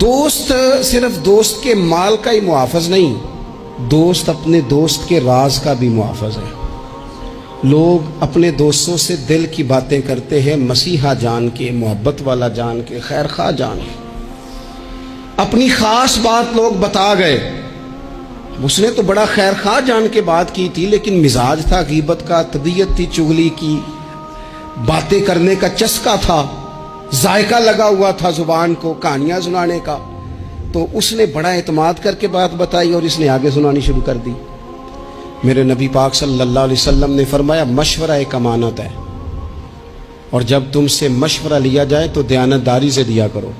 دوست صرف دوست کے مال کا ہی محافظ نہیں، دوست اپنے دوست کے راز کا بھی محافظ ہے۔ لوگ اپنے دوستوں سے دل کی باتیں کرتے ہیں، مسیحا جان کے، محبت والا جان کے، خیر خواہ جان کے۔ اپنی خاص بات لوگ بتا گئے، اس نے تو بڑا خیر خواہ جان کے بات کی تھی، لیکن مزاج تھا غیبت کا، طبیعت تھی چغلی کی، باتیں کرنے کا چسکا تھا، ذائقہ لگا ہوا تھا زبان کو کہانیاں سنانے کا، تو اس نے بڑا اعتماد کر کے بات بتائی اور اس نے آگے سنانی شروع کر دی۔ میرے نبی پاک صلی اللہ علیہ وسلم نے فرمایا مشورہ ایک امانت ہے، اور جب تم سے مشورہ لیا جائے تو دیانتداری سے دیا کرو۔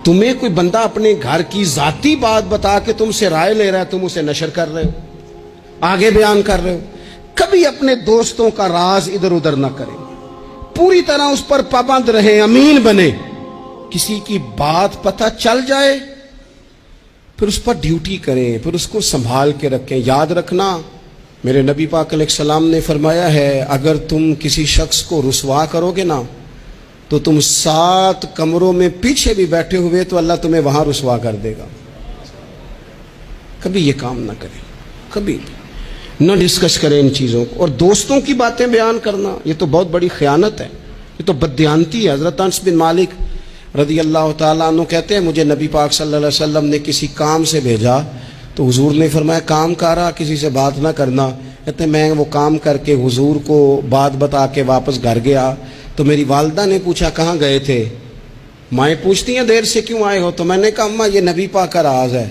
تمہیں کوئی بندہ اپنے گھر کی ذاتی بات بتا کے تم سے رائے لے رہا ہے، تم اسے نشر کر رہے ہو، آگے بیان کر رہے ہو۔ کبھی اپنے دوستوں کا راز ادھر ادھر نہ کریں، پوری طرح اس پر پابند رہیں، امین بنے۔ کسی کی بات پتہ چل جائے پھر اس پر ڈیوٹی کریں، پھر اس کو سنبھال کے رکھیں۔ یاد رکھنا میرے نبی پاک علیہ السلام نے فرمایا ہے اگر تم کسی شخص کو رسوا کرو گے نا تو تم 7 کمروں میں پیچھے بھی بیٹھے ہوئے تو اللہ تمہیں وہاں رسوا کر دے گا۔ کبھی یہ کام نہ کریں، کبھی نہ ڈسکس کریں ان چیزوں کو۔ اور دوستوں کی باتیں بیان کرنا یہ تو بہت بڑی خیانت ہے، یہ تو بددیانتی ہے۔ حضرت انس بن مالک رضی اللہ تعالیٰ عنہ کہتے ہیں مجھے نبی پاک صلی اللہ علیہ وسلم نے کسی کام سے بھیجا تو حضور نے فرمایا کام کر رہا کسی سے بات نہ کرنا۔ کہتے ہیں میں وہ کام کر کے حضور کو بات بتا کے واپس گھر گیا تو میری والدہ نے پوچھا کہاں گئے تھے؟ مائیں پوچھتی ہیں دیر سے کیوں آئے ہو؟ تو میں نے کہا اماں یہ نبی پاک کا راز ہے،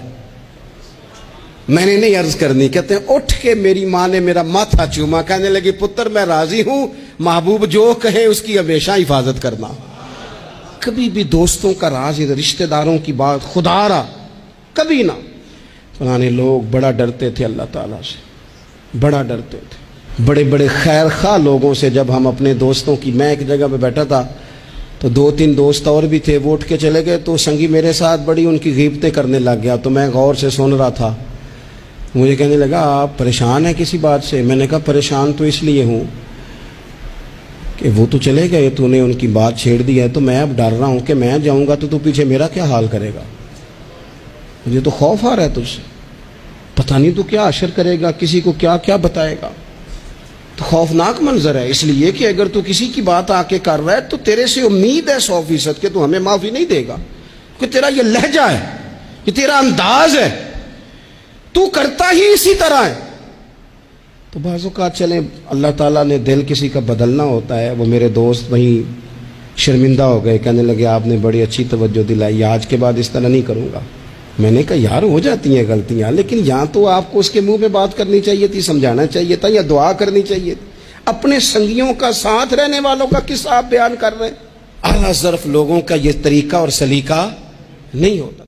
میں نے نہیں عرض کرنی۔ کہتے ہیں اٹھ کے میری ماں نے میرا ماتھا چوما، کہنے لگی پتر میں راضی ہوں، محبوب جو کہے اس کی ہمیشہ حفاظت کرنا۔ کبھی بھی دوستوں کا راز، رشتہ داروں کی بات خدا را کبھی نہ۔ پرانے لوگ بڑا ڈرتے تھے اللہ تعالیٰ سے، بڑا ڈرتے تھے بڑے بڑے خیر خواہ لوگوں سے۔ جب ہم اپنے دوستوں کی، میں ایک جگہ پہ بیٹھا تھا تو 2-3 دوست اور بھی تھے، وہ اٹھ کے چلے گئے تو سنگی میرے ساتھ بڑی ان کی غیبتیں کرنے لگ گیا، تو میں غور سے سن رہا تھا۔ مجھے کہنے لگا آپ پریشان ہیں کسی بات سے؟ میں نے کہا پریشان تو اس لیے ہوں کہ وہ تو چلے گئے، تو نے ان کی بات چھیڑ دی ہے، تو میں اب ڈر رہا ہوں کہ میں جاؤں گا تو پیچھے میرا کیا حال کرے گا۔ مجھے تو خوف آ رہا ہے تجھ سے، پتہ نہیں تو کیا اشر کرے گا، کسی کو کیا کیا بتائے گا۔ تو خوفناک منظر ہے، اس لیے کہ اگر تو کسی کی بات آ کے کر رہا ہے تو تیرے سے امید ہے 100% کہ تو ہمیں معافی نہیں دے گا، کہ تیرا یہ لہجہ ہے، یہ تیرا انداز ہے، تو کرتا ہی اسی طرح ہے۔ تو بعض اوقات چلیں اللہ تعالیٰ نے دل کسی کا بدلنا ہوتا ہے۔ وہ میرے دوست وہیں شرمندہ ہو گئے، کہنے لگے آپ نے بڑی اچھی توجہ دلائی، آج کے بعد اس طرح نہیں کروں گا۔ میں نے کہا یار ہو جاتی ہیں غلطیاں، لیکن یہاں تو آپ کو اس کے منہ پہ بات کرنی چاہیے تھی، سمجھانا چاہیے تھا، یا دعا کرنی چاہیے تھی۔ اپنے سنگیوں کا، ساتھ رہنے والوں کا قصہ آپ بیان کر رہے ہیں۔ اعلیٰ ظرف لوگوں کا یہ طریقہ اور سلیقہ نہیں ہوتا۔